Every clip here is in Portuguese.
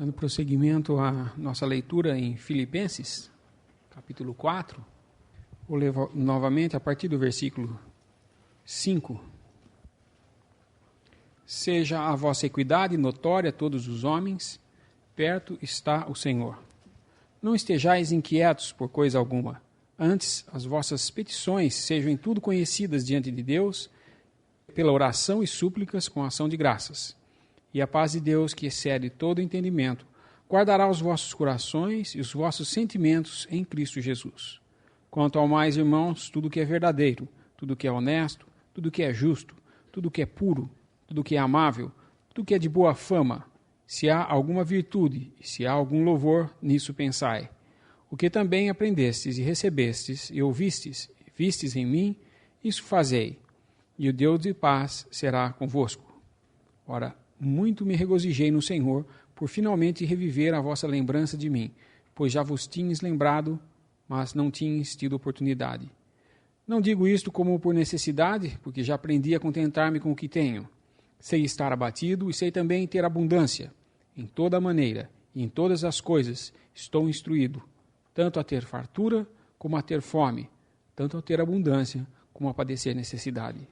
Dando prosseguimento à nossa leitura em Filipenses, capítulo 4, vou ler novamente a partir do versículo 5. Seja a vossa equidade notória a todos os homens, perto está o Senhor. Não estejais inquietos por coisa alguma, antes as vossas petições sejam em tudo conhecidas diante de Deus, pela oração e súplicas com ação de graças. E a paz de Deus, que excede todo entendimento, guardará os vossos corações e os vossos sentimentos em Cristo Jesus. Quanto ao mais, irmãos, tudo que é verdadeiro, tudo que é honesto, tudo que é justo, tudo que é puro, tudo que é amável, tudo que é de boa fama, se há alguma virtude e se há algum louvor, nisso pensai. O que também aprendestes e recebestes e ouvistes e vistes em mim, isso fazei, e o Deus de paz será convosco. Ora, muito me regozijei no Senhor, por finalmente reviver a vossa lembrança de mim, pois já vos tinhas lembrado, mas não tinhas tido oportunidade. Não digo isto como por necessidade, porque já aprendi a contentar-me com o que tenho. Sei estar abatido e sei também ter abundância. Em toda maneira e em todas as coisas estou instruído, tanto a ter fartura como a ter fome, tanto a ter abundância como a padecer necessidade.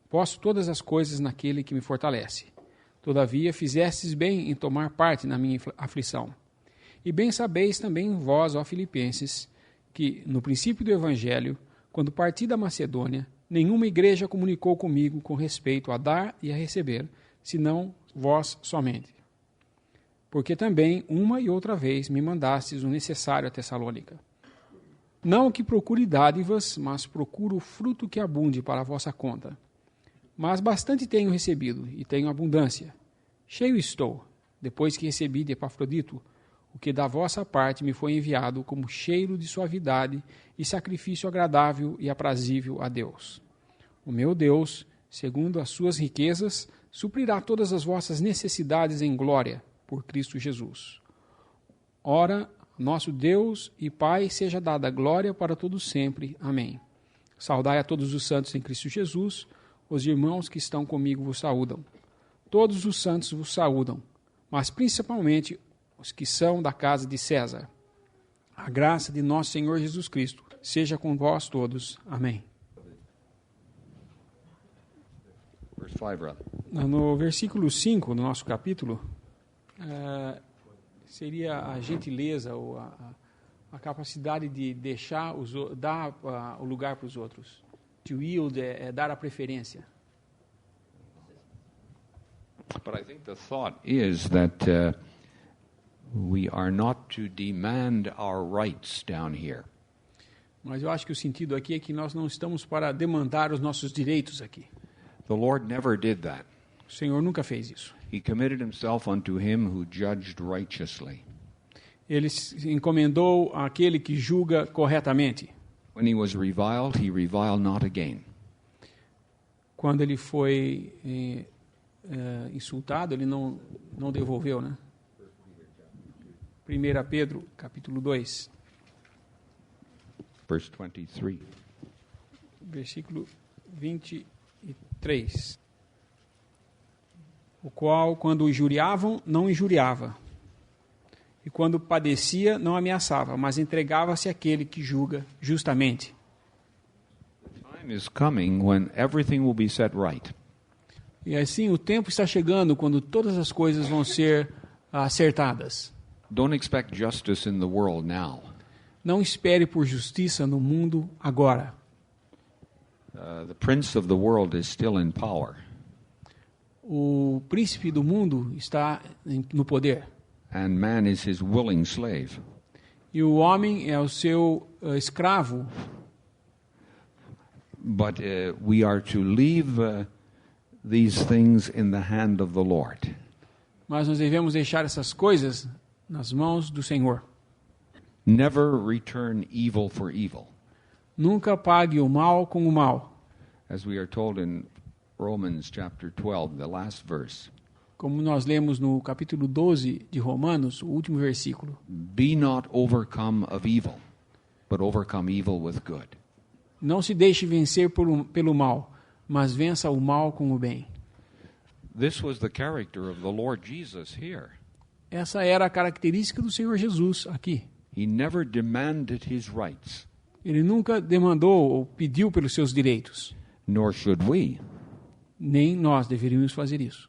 Posso todas as coisas naquele que me fortalece. Todavia, fizestes bem em tomar parte na minha aflição. E bem sabeis também vós, ó Filipenses, que, no princípio do Evangelho, quando parti da Macedônia, nenhuma igreja comunicou comigo com respeito a dar e a receber, senão vós somente. Porque também, uma e outra vez, me mandastes o necessário a Tessalônica. Não que procure dádivas, mas procuro o fruto que abunde para a vossa conta. Mas bastante tenho recebido, e tenho abundância. Cheio estou, depois que recebi de Epafrodito, o que da vossa parte me foi enviado como cheiro de suavidade e sacrifício agradável e aprazível a Deus. O meu Deus, segundo as suas riquezas, suprirá todas as vossas necessidades em glória, por Cristo Jesus. Ora, nosso Deus e Pai, seja dada glória para todos sempre. Amém. Saudai a todos os santos em Cristo Jesus. Os irmãos que estão comigo vos saúdam. Todos os santos vos saúdam, mas principalmente os que são da casa de César. A graça de nosso Senhor Jesus Cristo seja com vós todos. Amém. No versículo 5 do nosso capítulo, seria a gentileza ou a capacidade de dar o lugar para os outros. To yield é dar a preferência. But I think the thought is that we are not to demand our rights down here. Mas eu acho que o sentido aqui é que nós não estamos para demandar os nossos direitos aqui. The Lord never did that. O Senhor nunca fez isso. He committed himself unto him who judged righteously. Ele se encomendou àquele que julga corretamente. When he was reviled, he reviled not again. Quando ele foi insultado, ele não devolveu, né? 1 Pedro, capítulo 2. Verse 23. Versículo 23. O qual, quando o injuriavam, não injuriava. E quando padecia, não ameaçava, mas entregava-se àquele que julga justamente. The time is coming when everything will be set right. E assim, o tempo está chegando quando todas as coisas vão ser acertadas. Don't expect justice in the world now. Não espere por justiça no mundo agora. The prince of the world is still in power. O príncipe do mundo está no poder. And man is his willing slave. E o homem é o seu escravo. But we are to leave these things in the hand of the Lord. Mas nós devemos deixar essas coisas nas mãos do Senhor. Never return evil for evil. Nunca pague o mal com o mal. As we are told in Romans chapter 12, the last verse. Como nós lemos no capítulo 12 de Romanos, o último versículo. Be not overcome of evil, but overcome evil with good. Não se deixe vencer pelo mal, mas vença o mal com o bem. This was the character of the Lord Jesus here. Essa era a característica do Senhor Jesus aqui. He never demanded his rights, Ele nunca demandou ou pediu pelos seus direitos. nor should we. Nem nós deveríamos fazer isso.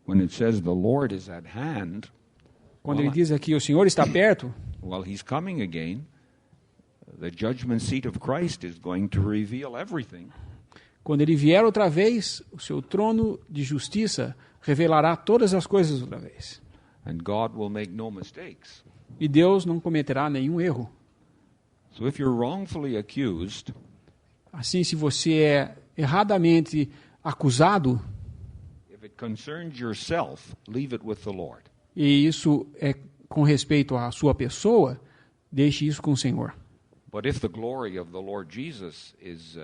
When it says the Lord is at hand, Quando ele diz aqui, o Senhor está perto, well, he's coming again. The judgment seat of Christ is going to reveal everything. quando ele vier outra vez, o seu trono de justiça revelará todas as coisas outra vez. And God will make no mistakes. E Deus não cometerá nenhum erro. So if you're wrongfully accused, Assim, se você é erradamente acusado, if it concerns yourself, leave it with the Lord. e isso é com respeito à sua pessoa, deixe isso com o Senhor. But if the glory of the Lord Jesus is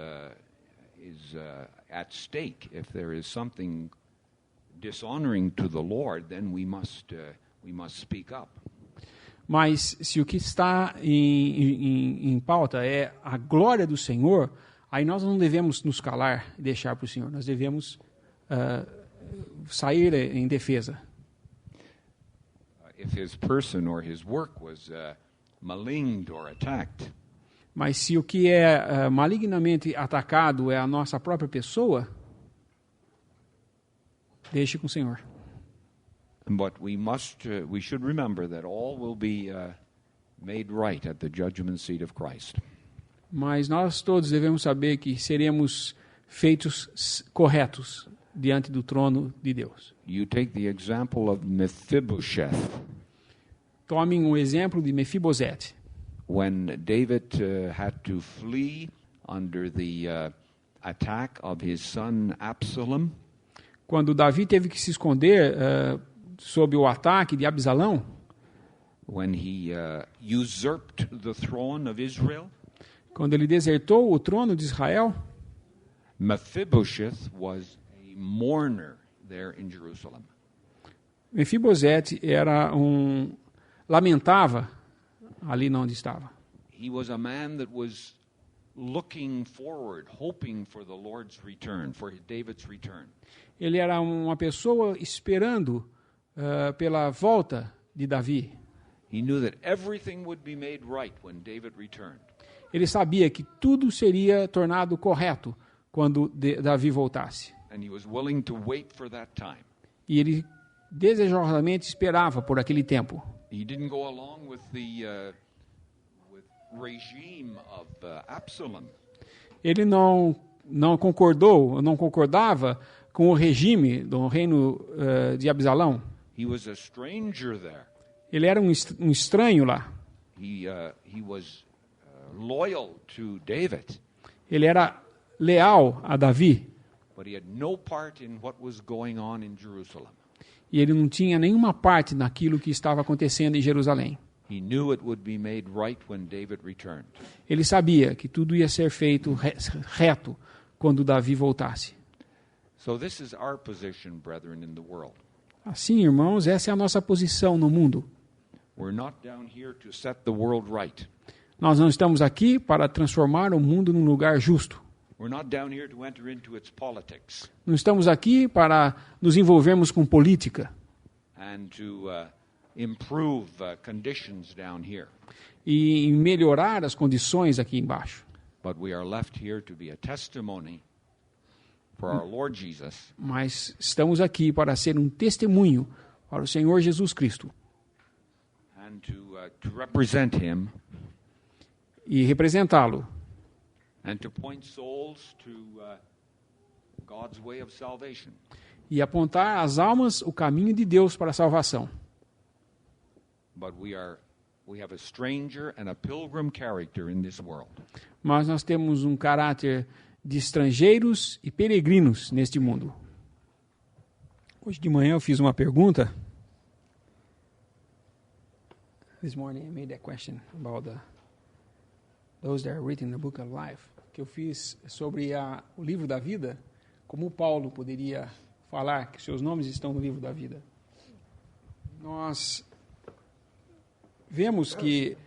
at stake, if there is something dishonoring to the Lord, then we must speak up. Mas se o que está em pauta é a glória do Senhor, aí nós não devemos nos calar e deixar para o Senhor. Nós devemos sair em defesa. If his person or his work was maligned or attacked, Mas se o que é malignamente atacado é a nossa própria pessoa, deixe com o Senhor. but we should remember that all will be made right at the judgment seat of Christ. Mas nós todos devemos saber que seremos feitos corretos diante do trono de Deus. You take the example of Mephibosheth. Tomem um exemplo de Mefibosete. When David had to flee under the attack of his son Absalom, Quando Davi teve que se esconder sob o ataque de Absalão, when he usurped the throne of Israel, quando ele desertou o trono de Israel, Mephibosheth was a mourner there in Jerusalem. Mefibosete lamentava ali onde estava. He was a man that was looking forward, hoping for the Lord's return, for David's return. Ele era uma pessoa esperando pela volta de Davi. He knew that everything would be made right when David returned. Ele sabia que tudo seria tornado correto quando Davi voltasse. And he was willing to wait for that time. E ele desejosamente esperava por aquele tempo. He didn't go along with the regime of Absalom. Ele não concordava com o regime do reino de Absalão. He was a stranger there. Ele era um estranho lá. He was loyal to David, Ele era leal a Davi. but he had no part in what was going on in Jerusalem. E ele não tinha nenhuma parte naquilo que estava acontecendo em Jerusalém. He knew it would be made right when David returned. Ele sabia que tudo ia ser feito reto quando Davi voltasse. So this is our position, brethren, in the world. Assim, irmãos, essa é a nossa posição no mundo. We're not down here to set the world right. Nós não estamos aqui para transformar o mundo num lugar justo. We're not down here to enter into its politics Não estamos aqui para nos envolvermos com política and to improve conditions down here. e melhorar as condições aqui embaixo. But we are left here to be a testimony for our Lord Jesus Mas estamos aqui para ser um testemunho para o Senhor Jesus Cristo and to represent Him e representá-lo and to point souls to God's way of salvation. e apontar às almas o caminho de Deus para a salvação. But we have a stranger and a pilgrim character in this world. Mas nós temos um caráter de estrangeiros e peregrinos neste mundo. Hoje de manhã eu fiz uma pergunta. This morning I made that question about those that are written in the book of life. Que eu fiz sobre o livro da vida, como Paulo poderia falar que seus nomes estão no livro da vida. Nós vemos que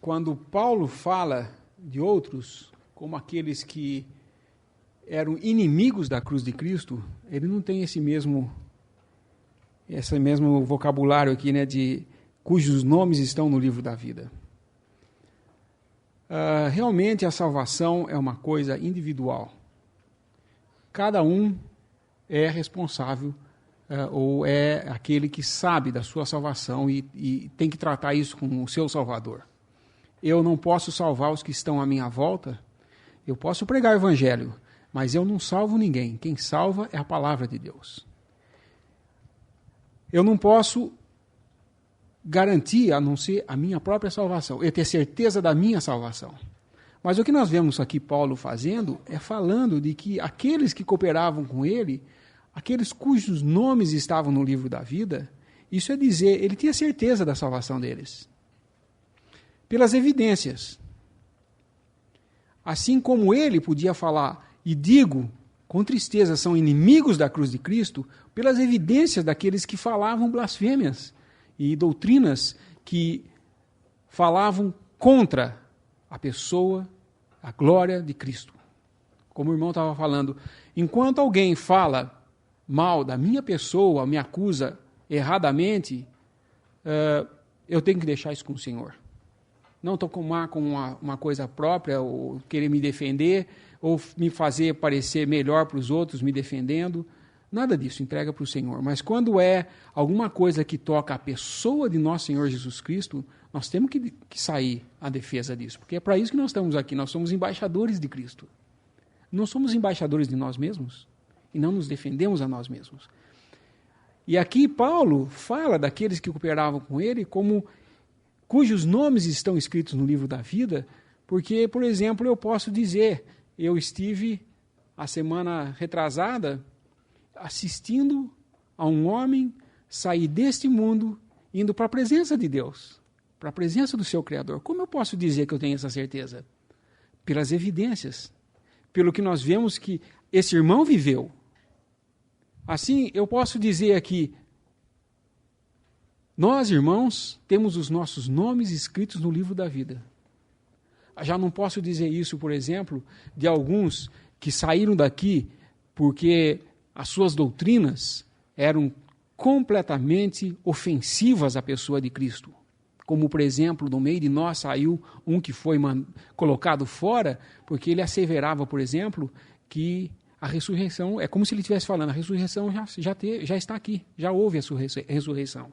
quando Paulo fala de outros como aqueles que eram inimigos da cruz de Cristo, ele não tem esse mesmo vocabulário aqui, né, de cujos nomes estão no livro da vida. Realmente a salvação é uma coisa individual. Cada um é responsável ou é aquele que sabe da sua salvação e tem que tratar isso com o seu Salvador. Eu não posso salvar os que estão à minha volta, eu posso pregar o Evangelho, mas eu não salvo ninguém. Quem salva é a palavra de Deus. Eu não posso garantir, a não ser a minha própria salvação, eu ter certeza da minha salvação. Mas o que nós vemos aqui Paulo fazendo é falando de que aqueles que cooperavam com ele, aqueles cujos nomes estavam no livro da vida, isso é dizer, ele tinha certeza da salvação deles. Pelas evidências. Assim como ele podia falar, e digo, com tristeza, são inimigos da cruz de Cristo, pelas evidências daqueles que falavam blasfêmias e doutrinas que falavam contra a pessoa, a glória de Cristo. Como o irmão estava falando, enquanto alguém fala mal da minha pessoa, me acusa erradamente, eu tenho que deixar isso com o Senhor. Não tomar como uma coisa própria, ou querer me defender, ou me fazer parecer melhor para os outros, me defendendo. Nada disso, entrega para o Senhor. Mas quando é alguma coisa que toca a pessoa de nosso Senhor Jesus Cristo, nós temos que sair à defesa disso, porque é para isso que nós estamos aqui, nós somos embaixadores de Cristo. Não somos embaixadores de nós mesmos, e não nos defendemos a nós mesmos. E aqui Paulo fala daqueles que cooperavam com ele como cujos nomes estão escritos no livro da vida, porque, por exemplo, eu posso dizer, eu estive a semana retrasada assistindo a um homem sair deste mundo indo para a presença de Deus, para a presença do seu Criador. Como eu posso dizer que eu tenho essa certeza? Pelas evidências, pelo que nós vemos que esse irmão viveu. Assim, eu posso dizer aqui, nós, irmãos, temos os nossos nomes escritos no livro da vida. Já não posso dizer isso, por exemplo, de alguns que saíram daqui porque as suas doutrinas eram completamente ofensivas à pessoa de Cristo. Como, por exemplo, no meio de nós saiu um que foi colocado fora porque ele asseverava, por exemplo, que a ressurreição, é como se ele estivesse falando, a ressurreição já está aqui, já houve a ressurreição.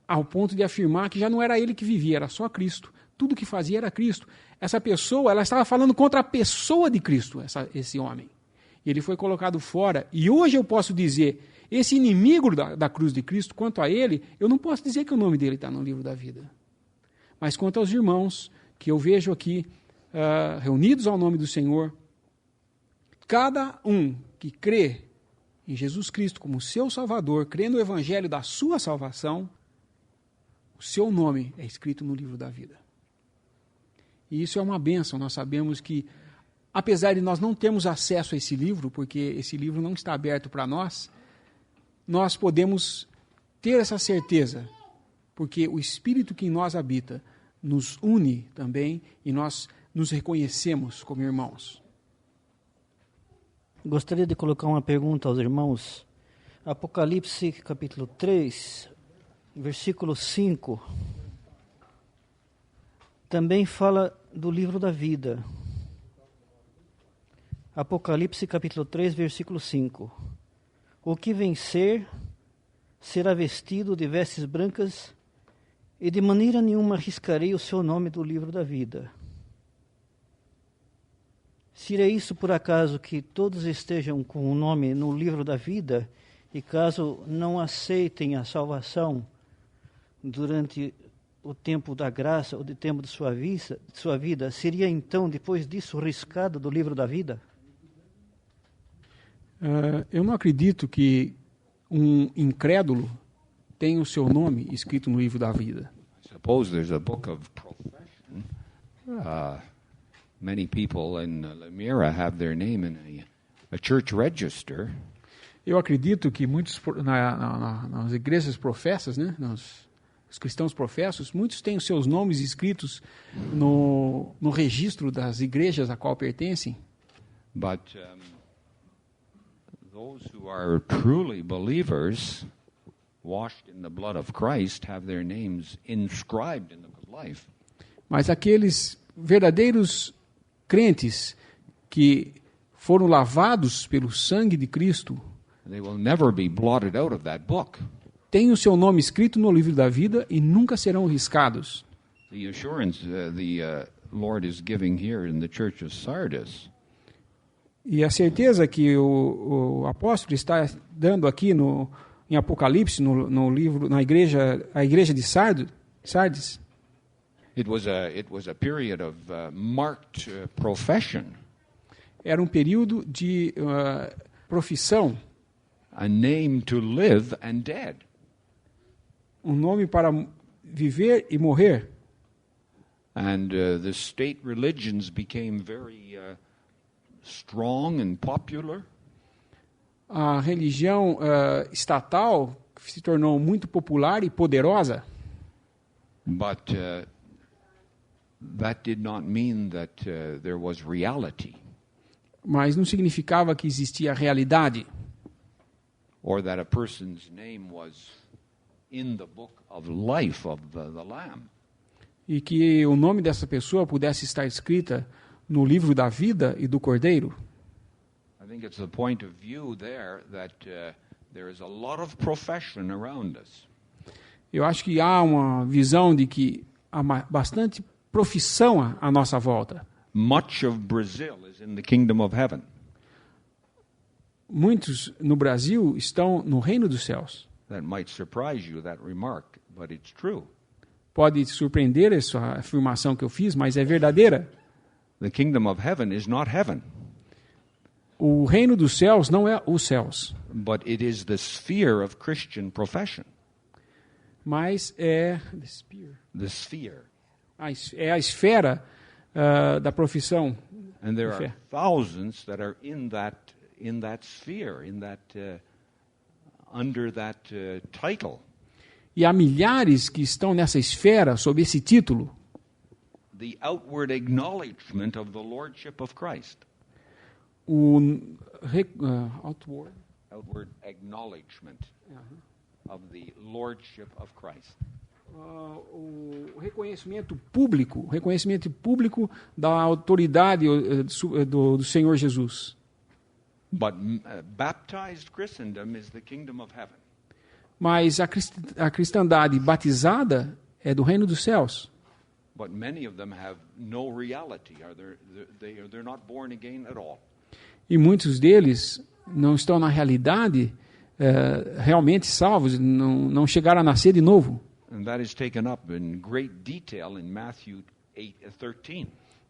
Ao ponto de afirmar que já não era ele que vivia, era só Cristo. Tudo que fazia era Cristo. Essa pessoa, ela estava falando contra a pessoa de Cristo, esse homem. E ele foi colocado fora. E hoje eu posso dizer, esse inimigo da cruz de Cristo, quanto a ele, eu não posso dizer que o nome dele está no livro da vida. Mas quanto aos irmãos, que eu vejo aqui, reunidos ao nome do Senhor, cada um que crê em Jesus Cristo como seu Salvador, crê no Evangelho da sua salvação, o seu nome é escrito no livro da vida. E isso é uma bênção. Nós sabemos que, apesar de nós não termos acesso a esse livro, porque esse livro não está aberto para nós, nós podemos ter essa certeza, porque o Espírito que em nós habita nos une também e nós nos reconhecemos como irmãos. Gostaria de colocar uma pergunta aos irmãos. Apocalipse capítulo 3, versículo 5, também fala do livro da vida. Apocalipse capítulo 3, versículo 5. O que vencer será vestido de vestes brancas e de maneira nenhuma riscarei o seu nome do livro da vida. Seria isso por acaso que todos estejam com o nome no livro da vida e caso não aceitem a salvação durante o tempo da graça ou do tempo de sua vida, seria então, depois disso, riscado do livro da vida? Eu não acredito que um incrédulo tenha o seu nome escrito no livro da vida. Suppose there's a book of profession. Many people in Limera have their name in a church register. Eu acredito que muitos nas igrejas professas, né, os cristãos professos, muitos têm os seus nomes escritos no registro das igrejas a qual pertencem. But those who are truly believers, washed in the blood of Christ, have their names inscribed in the book of life. Mas aqueles verdadeiros crentes que foram lavados pelo sangue de Cristo, They will never be blotted out of that book. têm o seu nome escrito no livro da vida e nunca serão riscados. The assurance the Lord is giving here in the church of Sardis E a certeza que o apóstolo está dando aqui em Apocalipse, no livro, a igreja de Sardes, it was a period of marked profession, era um período de profissão, a name to live and dead. um nome para viver e morrer. And the state religions became very strong and popular. A religião estatal se tornou muito popular e poderosa, But that did not mean that there was reality, mas não significava que existia realidade, or that a person's name was in the book of life of the Lamb. e que o nome dessa pessoa pudesse estar escrita no livro da vida e do Cordeiro. I think it's the point of view there that there is a lot of profession around us. Eu acho que há uma visão de que há bastante profissão à nossa volta. Much of Brazil is in the kingdom of heaven. Muitos no Brasil estão no reino dos céus. That might surprise you, that remark, but it's true. Pode surpreender essa afirmação que eu fiz, mas é verdadeira. The kingdom of heaven is not heaven, O reino dos céus não é os céus, but it is the sphere of Christian profession. mas é The sphere. a esfera da profissão. And there Fair. are thousands that are in that sphere, under that title. E há milhares que estão nessa esfera sob esse título. The outward acknowledgement of the lordship of Christ. Outward acknowledgement of the lordship of Christ. O reconhecimento público da autoridade do Senhor Jesus. But baptized Christendom is the kingdom of heaven. Mas a cristandade batizada é do reino dos céus. But many of them have no reality. They're not born again at all. E muitos deles não estão na realidade realmente salvos, não chegaram a nascer de novo. And that is taken up in great detail in Matthew 8:13.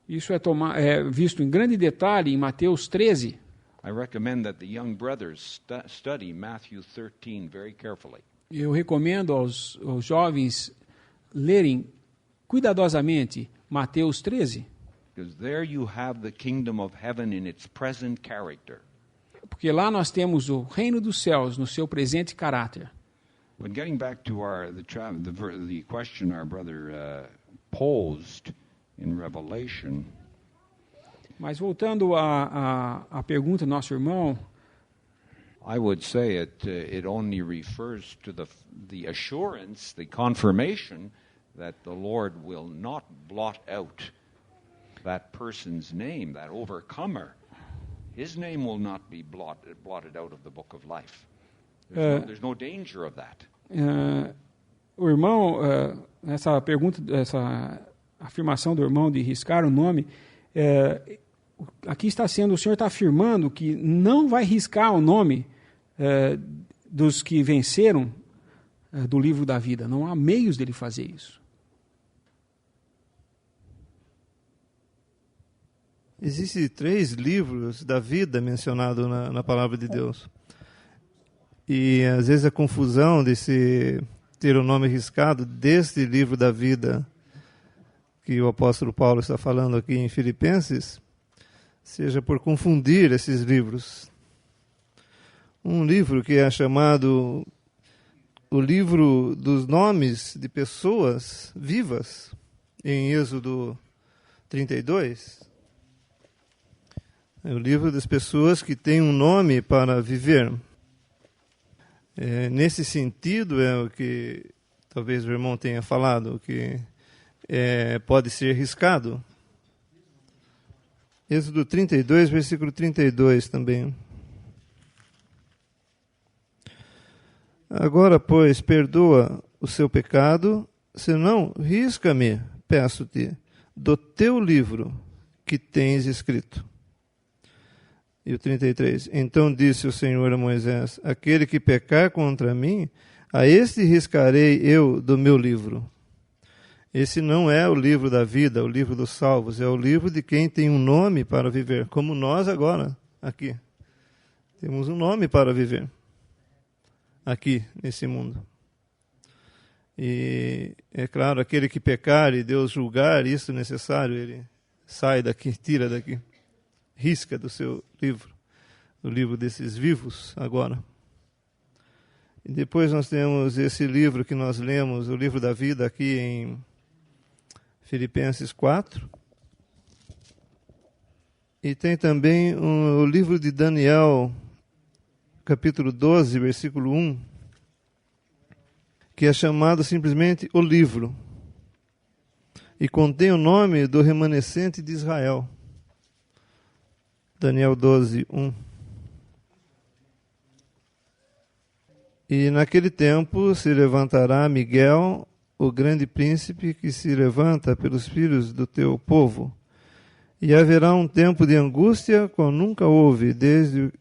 Isso é visto em grande detalhe em Mateus 13. I recommend that the young brothers study Matthew 13 very carefully. Eu recomendo aos jovens lerem cuidadosamente Mateus 13, Because there you have the kingdom of heaven in its present character. porque lá nós temos o reino dos céus no seu presente caráter. But getting back to the question our brother posed in Revelation, Mas voltando à pergunta do nosso irmão, I would say it only refers to the assurance, the confirmation that the Lord will not blot out that person's name, that overcomer. His name will not be blotted out of the book of life. There's no danger of that. O irmão, essa pergunta, essa afirmação do irmão de riscar o nome, aqui está sendo, o senhor está afirmando que não vai riscar o nome dos que venceram do livro da vida. Não há meios dele fazer isso. Existem 3 livros da vida mencionados na palavra de Deus. E às vezes a confusão de se ter o nome riscado deste livro da vida que o apóstolo Paulo está falando aqui em Filipenses, seja por confundir esses livros. Um livro que é chamado o livro dos nomes de pessoas vivas, em Êxodo 32. É o livro das pessoas que têm um nome para viver. Nesse sentido, é o que talvez o irmão tenha falado, que pode ser riscado. Êxodo 32, versículo 32 também. Agora, pois, perdoa o seu pecado, senão risca-me, peço-te, do teu livro que tens escrito. E o 33, então disse o Senhor a Moisés, aquele que pecar contra mim, a este riscarei eu do meu livro. Esse não é o livro da vida, o livro dos salvos, é o livro de quem tem um nome para viver, como nós agora, aqui. Temos um nome para viver, aqui, nesse mundo. E, é claro, aquele que pecar e Deus julgar isso necessário, ele sai daqui, tira daqui, risca do seu livro, do livro desses vivos agora. E depois nós temos esse livro que nós lemos, o livro da vida, aqui em Filipenses 4. E tem também o livro de Daniel, capítulo 12, versículo 1, que é chamado simplesmente o livro, e contém o nome do remanescente de Israel. Daniel 12, 1. E naquele tempo se levantará Miguel, o grande príncipe que se levanta pelos filhos do teu povo. E haverá um tempo de angústia como nunca houve, desde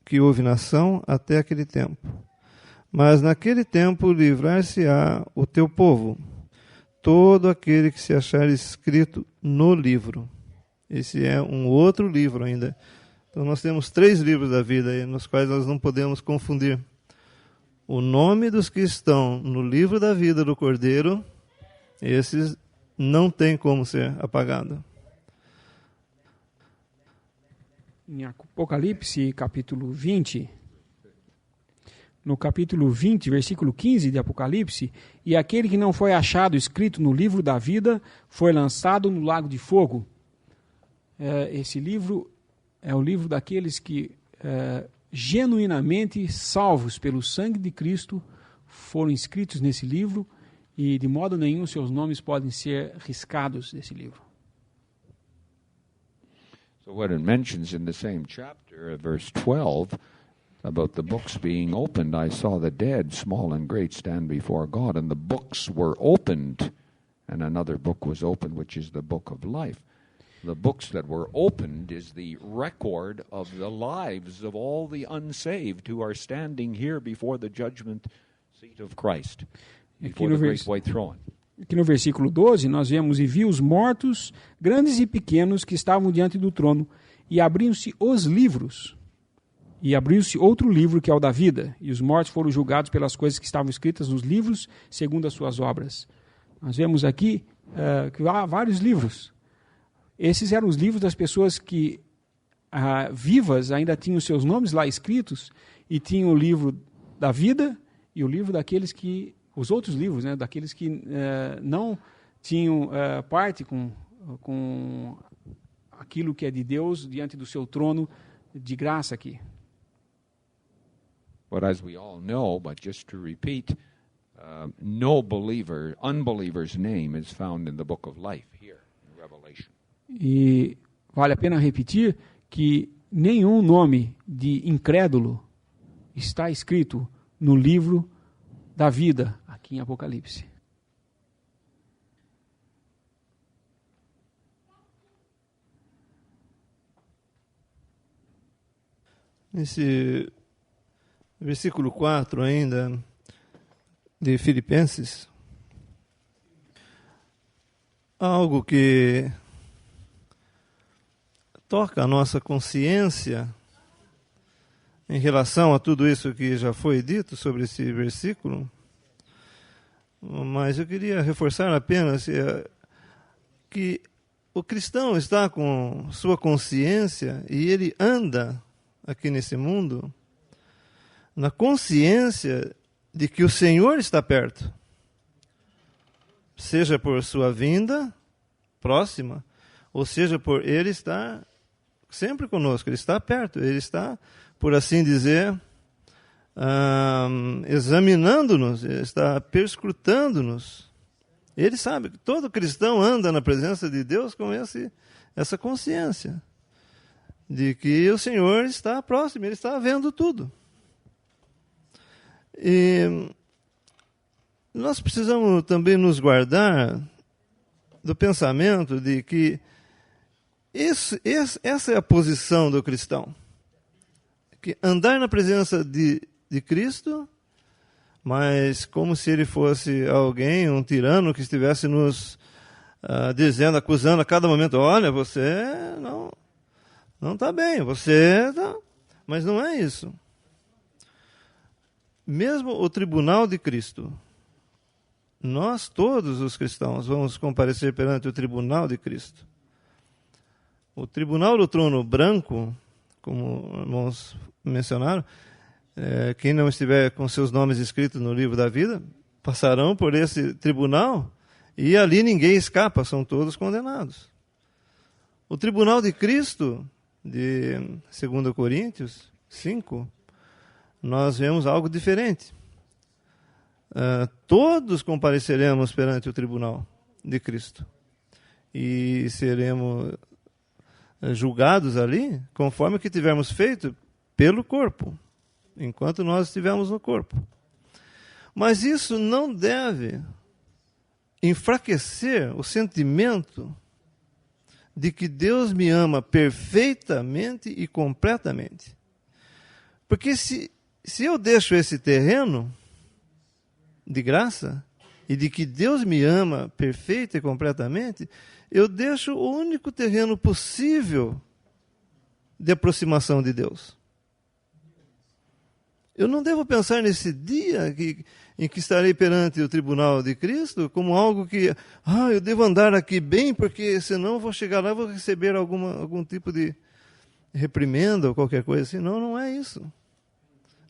que houve nação até aquele tempo. Mas naquele tempo livrar-se-á o teu povo, todo aquele que se achar escrito no livro. Esse é um outro livro ainda. Então nós temos 3 livros da vida, nos quais nós não podemos confundir. O nome dos que estão no livro da vida do Cordeiro, esses não tem como ser apagado. Em Apocalipse, capítulo 20, no capítulo 20, versículo 15 de Apocalipse, e aquele que não foi achado escrito no livro da vida foi lançado no lago de fogo. Esse livro é o livro daqueles que genuinamente salvos pelo sangue de Cristo foram inscritos nesse livro e de modo nenhum seus nomes podem ser riscados desse livro. So what it mentions in the same chapter, verse 12, about the books being opened, I saw the dead, small and great, stand before God, and the books were opened, and another book was opened, which is the book of life. The books that were opened is the record of the lives of all the unsaved who are standing here before the judgment seat of Christ, before the great white throne. Aqui no versículo 12, nós vemos, e vi os mortos, grandes e pequenos, que estavam diante do trono, e abriam-se os livros, e abriu-se outro livro, que é o da vida, e os mortos foram julgados pelas coisas que estavam escritas nos livros, segundo as suas obras. Nós vemos aqui que há vários livros. Esses eram os livros das pessoas que, vivas, ainda tinham seus nomes lá escritos, e tinham o livro da vida e o livro daqueles que, os outros livros, né, daqueles que não tinham parte com aquilo que é de Deus diante do seu trono de graça aqui. But as we all know, but just to repeat, no unbeliever's name is found in the book of life here in Revelation. E vale a pena repetir que nenhum nome de incrédulo está escrito no livro da vida, aqui em Apocalipse. Nesse versículo 4 ainda, de Filipenses, algo que toca a nossa consciência em relação a tudo isso que já foi dito sobre esse versículo, mas eu queria reforçar apenas que o cristão está com sua consciência e ele anda aqui nesse mundo na consciência de que o Senhor está perto, seja por sua vinda próxima, ou seja por ele estar sempre conosco, Ele está perto, Ele está, por assim dizer, examinando-nos, Ele está perscrutando-nos. Ele sabe que todo cristão anda na presença de Deus com essa consciência de que o Senhor está próximo, Ele está vendo tudo. E nós precisamos também nos guardar do pensamento de que essa é a posição do cristão. Que andar na presença de Cristo, mas como se Ele fosse alguém, um tirano que estivesse nos dizendo, acusando a cada momento, olha, você não está bem, você está... Mas não é isso. Mesmo o tribunal de Cristo, nós todos os cristãos vamos comparecer perante o tribunal de Cristo. O tribunal do trono branco, como os irmãos mencionaram, quem não estiver com seus nomes escritos no livro da vida, passarão por esse tribunal e ali ninguém escapa, são todos condenados. O tribunal de Cristo, de 2 Coríntios 5, nós vemos algo diferente. Todos compareceremos perante o tribunal de Cristo e seremos julgados ali conforme o que tivermos feito pelo corpo, enquanto nós estivermos no corpo. Mas isso não deve enfraquecer o sentimento de que Deus me ama perfeitamente e completamente. Porque se eu deixo esse terreno de graça e de que Deus me ama perfeita e completamente, eu deixo o único terreno possível de aproximação de Deus. Eu não devo pensar nesse dia em que estarei perante o tribunal de Cristo como algo que, eu devo andar aqui bem, porque senão vou chegar lá e vou receber algum tipo de reprimenda ou qualquer coisa assim. Não, não é isso.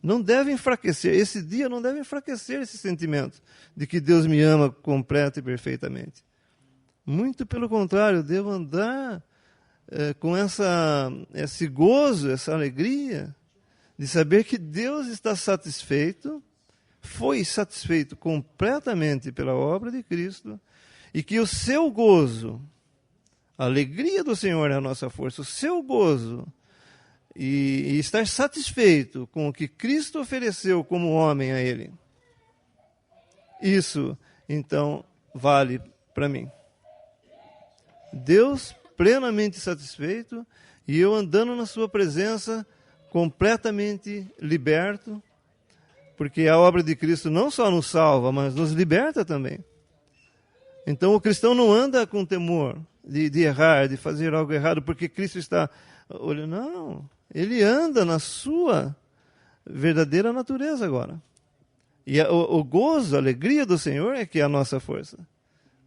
Não deve enfraquecer, esse dia não deve enfraquecer esse sentimento de que Deus me ama completa e perfeitamente. Muito pelo contrário, devo andar com esse gozo, essa alegria, de saber que Deus está satisfeito, foi satisfeito completamente pela obra de Cristo, e que o seu gozo, a alegria do Senhor é a nossa força, o seu gozo, e estar satisfeito com o que Cristo ofereceu como homem a Ele, isso, então, vale para mim. Deus plenamente satisfeito, e eu andando na sua presença, completamente liberto, porque a obra de Cristo não só nos salva, mas nos liberta também. Então o cristão não anda com temor de errar, de fazer algo errado, porque Cristo está olhando. Não, ele anda na sua verdadeira natureza agora. E o gozo, a alegria do Senhor é que é a nossa força.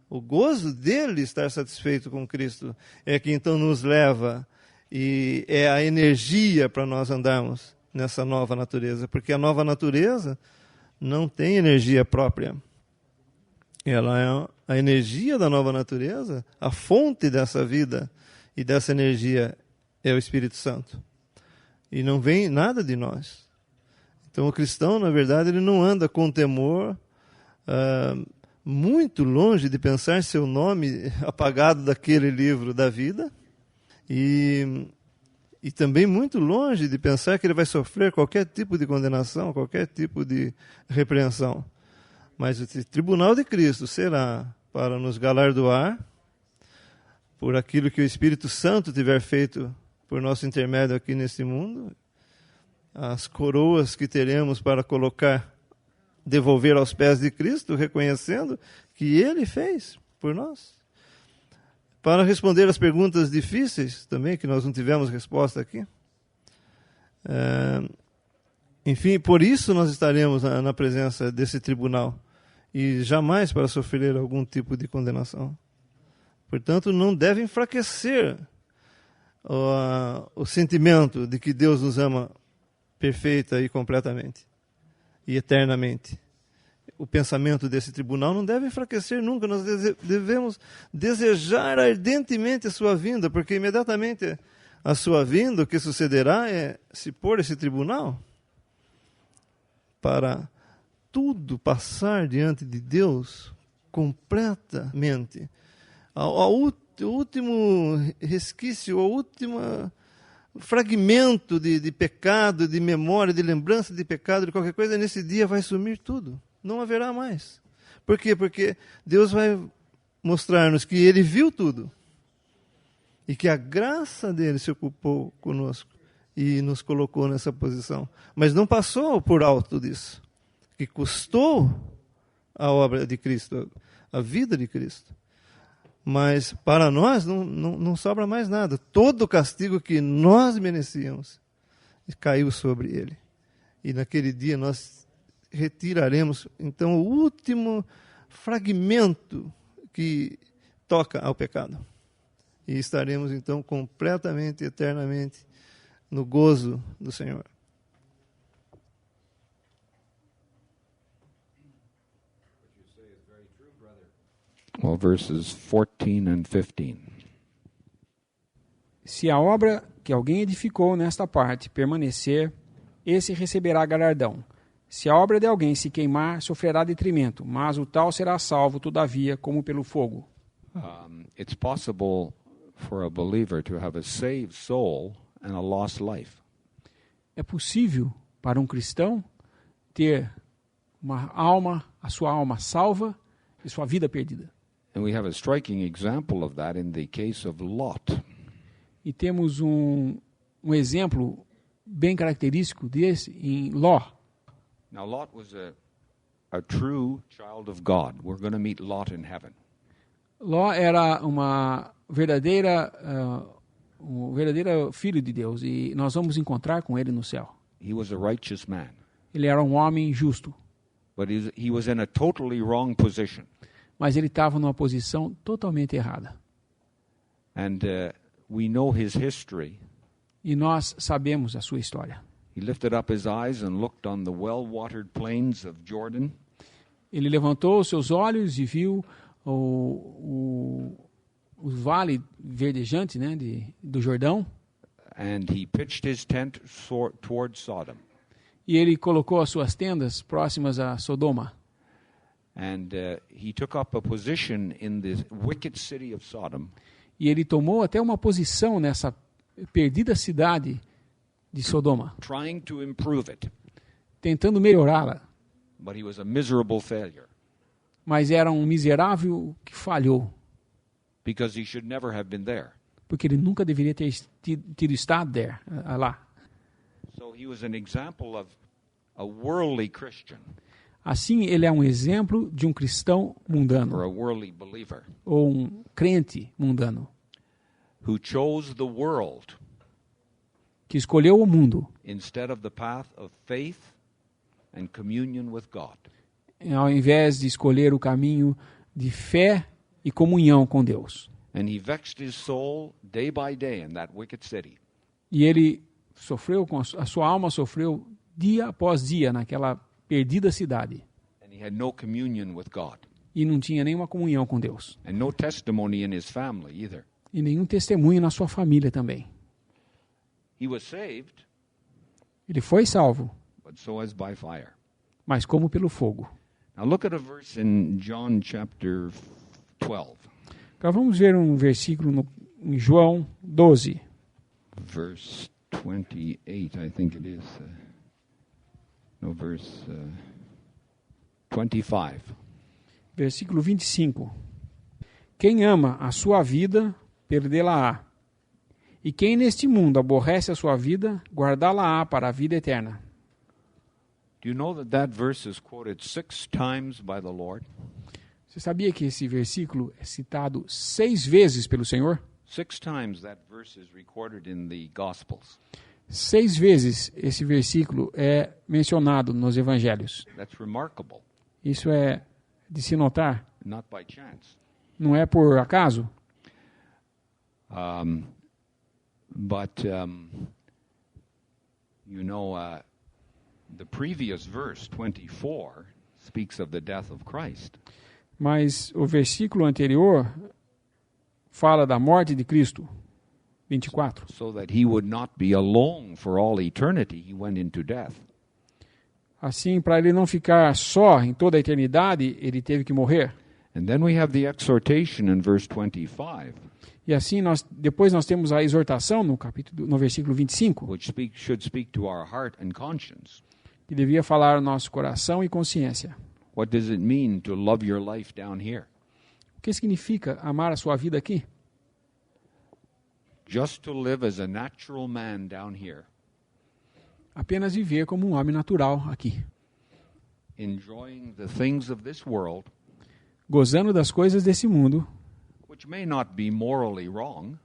O gozo dele estar satisfeito com Cristo é que então nos leva e é a energia para nós andarmos nessa nova natureza, porque a nova natureza não tem energia própria. Ela é a energia da nova natureza, a fonte dessa vida e dessa energia é o Espírito Santo. E não vem nada de nós. Então o cristão, na verdade, ele não anda com temor, muito longe de pensar seu nome apagado daquele livro da vida, e também muito longe de pensar que ele vai sofrer qualquer tipo de condenação, qualquer tipo de repreensão. Mas o tribunal de Cristo será para nos galardoar por aquilo que o Espírito Santo tiver feito por nosso intermédio aqui neste mundo, as coroas que teremos para colocar, devolver aos pés de Cristo, reconhecendo que Ele fez por nós. Para responder as perguntas difíceis também, que nós não tivemos resposta aqui. Enfim, por isso nós estaremos na presença desse tribunal e jamais para sofrer algum tipo de condenação. Portanto, não deve enfraquecer o sentimento de que Deus nos ama perfeita e completamente e eternamente. O pensamento desse tribunal não deve enfraquecer nunca. Nós devemos desejar ardentemente a sua vinda, porque imediatamente a sua vinda, o que sucederá é se pôr esse tribunal para tudo passar diante de Deus completamente. O último resquício, o último fragmento de pecado, de memória, de lembrança de pecado, de qualquer coisa, nesse dia vai sumir tudo. Não haverá mais. Por quê? Porque Deus vai mostrar-nos que Ele viu tudo. E que a graça dele se ocupou conosco e nos colocou nessa posição. Mas não passou por alto disso. Que custou a obra de Cristo, a vida de Cristo. Mas para nós não sobra mais nada. Todo o castigo que nós merecíamos caiu sobre ele. E naquele dia nós retiraremos, então, o último fragmento que toca ao pecado. E estaremos, então, completamente, eternamente no gozo do Senhor. Well, verses 14 and 15. Se a obra que alguém edificou nesta parte permanecer, esse receberá galardão. Se a obra de alguém se queimar, sofrerá detrimento, mas o tal será salvo, todavia, como pelo fogo. It's possible for a believer to have a saved soul and a lost life. É possível para um cristão ter a sua alma salva e sua vida perdida. And we have a striking example of that in the case of Lot. E temos um exemplo bem característico desse em Ló. Now Lot was a true child of God. We're going to meet Lot in heaven. Ló era um verdadeiro filho de Deus e nós vamos encontrar com ele no céu. He was a righteous man. Ele era um homem justo, But he was in a totally wrong position. mas ele estava numa posição totalmente errada. And we know his history. E nós sabemos a sua história. He lifted up his eyes and looked on the well-watered plains of Jordan. Ele levantou os seus olhos e viu o vale verdejante, né, do Jordão. And he pitched his tent towards Sodom. E ele colocou as suas tendas próximas a Sodoma. And he took up a position in the wicked city of Sodom. E ele tomou até uma posição nessa perdida cidade de Sodoma, Trying to improve it. tentando melhorá-la. But he was a miserable failure. Mas era um miserável que falhou, Because he should never have been there. porque ele nunca deveria ter tido estado lá. So he was an example of a worldly Christian Assim, ele é um exemplo de um cristão or mundano, a worldly believer ou um crente mundano, who chose the world que escolheu o mundo, instead of the path of faith and communion with God. ao invés de escolher o caminho de fé e comunhão com Deus. And he vexed his soul day by day in that wicked city. E ele sofreu, a sua alma sofreu dia após dia naquela perdida cidade. And he had no communion with God. E não tinha nenhuma comunhão com Deus. And no testimony in his family either. E nenhum testemunho na sua família também. He was saved, Ele foi salvo, but so as by fire. mas como pelo fogo. Now look at a verse in John chapter 12. Agora vamos ver um versículo em João 12. Verse 28, I think it is. Verse 25. Versículo 25. Quem ama a sua vida, perdê-la-á. E quem neste mundo aborrece a sua vida, guardá-la-á para a vida eterna. Do you know that verse is quoted 6 times by the Lord? Você sabia que esse versículo é citado 6 vezes pelo Senhor? 6 times that verse is recorded in the Gospels. 6 vezes esse versículo é mencionado nos evangelhos. That's remarkable, Isso é de se notar. not by chance. Não é por acaso. The previous verse, 24, speaks of the death of Christ. Mas o versículo anterior fala da morte de Cristo. 24. So that he would not be alone for all eternity, he went into death. Assim, para ele não ficar só em toda a eternidade, ele teve que morrer. And then we have the exhortation in verse 25, E assim, depois nós temos a exortação no versículo 25, which should speak to our heart and conscience. que devia falar ao nosso coração e consciência. What does it mean to love your life down here? O que significa amar a sua vida aqui? Just to live as a natural man down here, Apenas viver como um homem natural aqui, enjoying the things of this world, gozando das coisas desse mundo, which may not be morally wrong,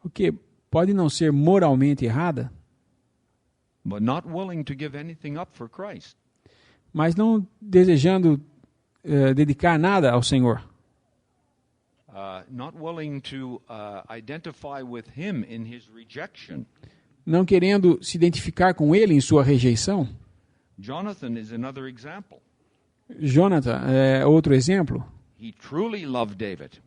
o que pode não ser moralmente errada, but not willing to give anything up for Christ. mas não desejando dedicar nada ao Senhor. Not willing to identify with him in his rejection. Não querendo se identificar com ele em sua rejeição. Jonathan is another example. Jonathan é outro exemplo. He truly loved David.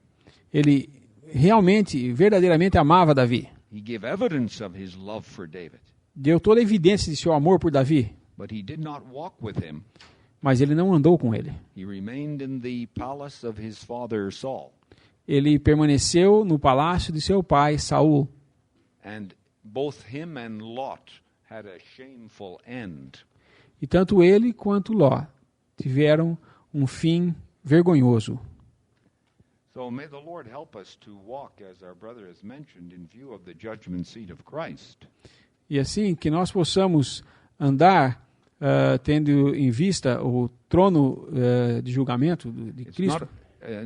Ele realmente, verdadeiramente amava Davi. He gave evidence of his love for David, Deu toda a evidência de seu amor por Davi, but he did not walk with him. mas ele não andou com ele. He remained in the palace of his father Saul. Ele permaneceu no palácio de seu pai, Saul. And both him and Lot had a shameful end. E tanto ele quanto Ló tiveram um fim vergonhoso. So may the Lord help us to walk, as our brother has mentioned, in view of the judgment seat of Christ. E assim, que nós possamos andar tendo em vista o trono de julgamento de It's Cristo,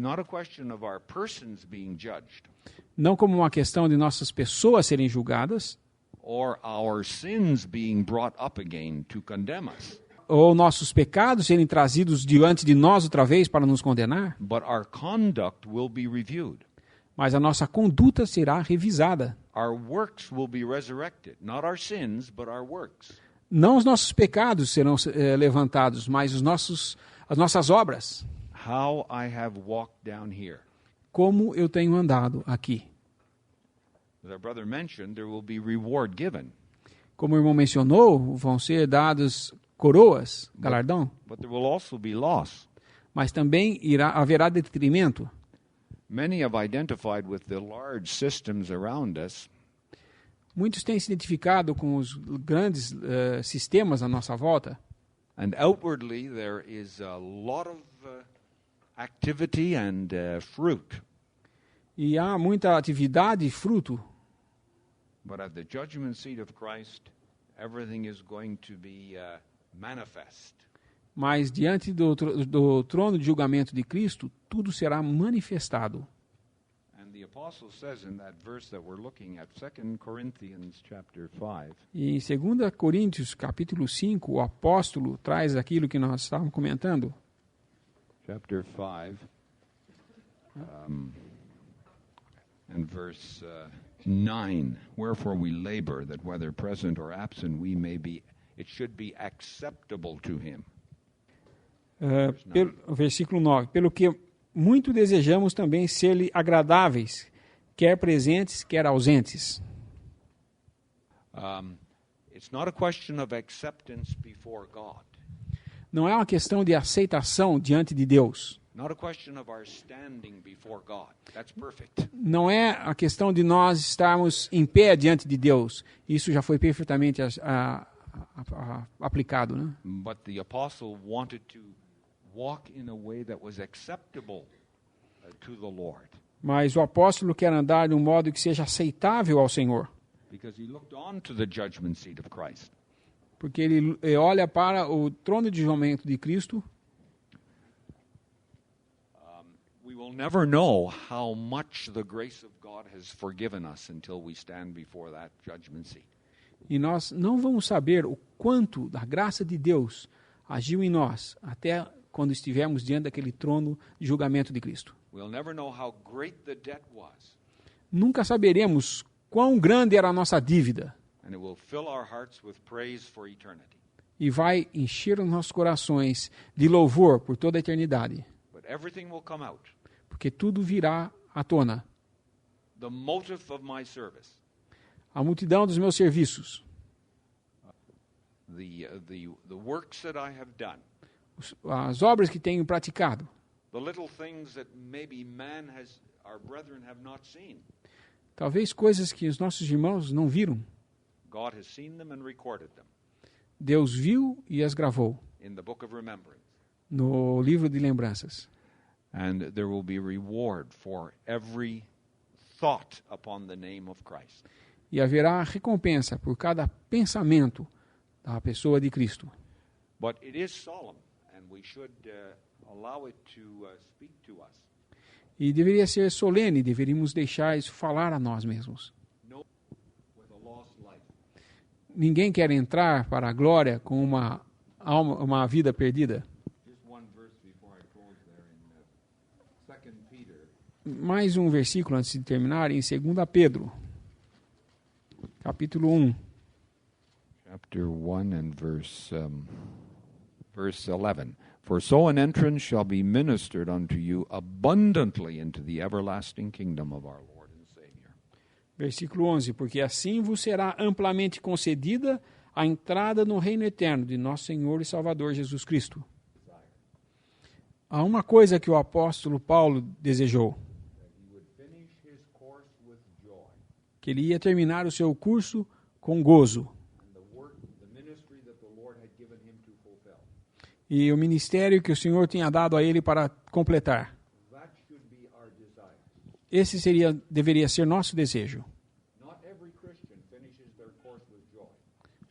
not a question of our persons being judged não como uma questão de nossas pessoas serem julgadas, or our sins being brought up again to condemn us, ou nossos pecados serem trazidos diante de nós outra vez para nos condenar, but our conduct will be reviewed. mas a nossa conduta será revisada. Our works will be resurrected, not our sins, but our works. Não os nossos pecados serão levantados, mas as nossas obras. How I have walked down here. Como eu tenho andado aqui. As our brother mentioned, there will be reward given, Como o irmão mencionou, vão ser dados coroas, galardão, but there will also be loss. mas também haverá detrimento. Many have identified with the large systems around us, Muitos têm se identificado com os grandes sistemas à nossa volta, and outwardly there is a lot of activity and fruit. e há muita atividade e fruto, But at the judgment seat of Christ, everything is going to be manifest. mas diante do trono de julgamento de Cristo, tudo será manifestado. And the apostle says in that verse that we're looking at, 2 Corinthians chapter 5, E em 2 Coríntios, capítulo 5, o apóstolo traz aquilo que nós estávamos comentando. chapter 5, and verse 9, wherefore we labor that whether present or absent it should be acceptable to him. Versículo 9. Pelo que muito desejamos também ser-lhe agradáveis, quer presentes, quer ausentes. It's not a question of acceptance before God. Não é uma questão de aceitação diante de Deus. Not a question of our standing before God. That's perfect. Não é a questão de nós estarmos em pé diante de Deus. Isso já foi perfeitamente aplicado, né? But the apostle wanted to walk in a way that was acceptable to the Lord, Mas o apóstolo quer andar de um modo que seja aceitável ao Senhor. because he looked on to the judgment seat of Christ. Porque ele olha para o trono de julgamento de Cristo. We will never know how much the grace of God has forgiven us until we stand before that judgment seat. E nós não vamos saber o quanto da graça de Deus agiu em nós até quando estivermos diante daquele trono de julgamento de Cristo. We'll never know how great the debt was, Nunca saberemos quão grande era a nossa dívida and it will fill our hearts with praise for eternity. e vai encher os nossos corações de louvor por toda a eternidade, But everything will come out. porque tudo virá à tona. The motive of my service, a multidão dos meus serviços, the works that I have done, as obras que tenho praticado, the little things that maybe our brethren have not seen. talvez coisas que os nossos irmãos não viram. God has seen them and recorded them Deus viu e as gravou in the book of remembrance. no livro de lembranças. And there will be reward for every thought upon the name of Christ. E haverá recompensa por cada pensamento da pessoa de Cristo. But it is solemn, and we should allow it to speak to us. E deveria ser solene, deveríamos deixar isso falar a nós mesmos. No, with a lost life. Ninguém quer entrar para a glória com uma vida perdida. Just one verse before I close there in 2 Peter. Mais um versículo antes de terminar, em 2 Pedro, capítulo 1. Chapter 1 and verse 11. For so an entrance shall be ministered unto you abundantly into the everlasting kingdom of our Lord and Savior. Versículo 11. Porque assim vos será amplamente concedida a entrada no reino eterno de nosso Senhor e Salvador Jesus Cristo. Há uma coisa que o apóstolo Paulo desejou. Que ele ia terminar o seu curso com gozo. E o ministério que o Senhor tinha dado a ele para completar. Esse deveria ser nosso desejo.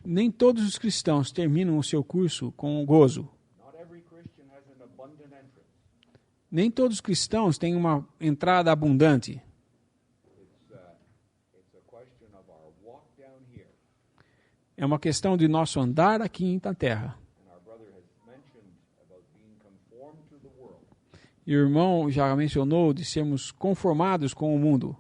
Nem todos os cristãos terminam o seu curso com gozo. Nem todos os cristãos têm uma entrada abundante. É uma questão de nosso andar aqui na terra. E o irmão já mencionou de sermos conformados com o mundo.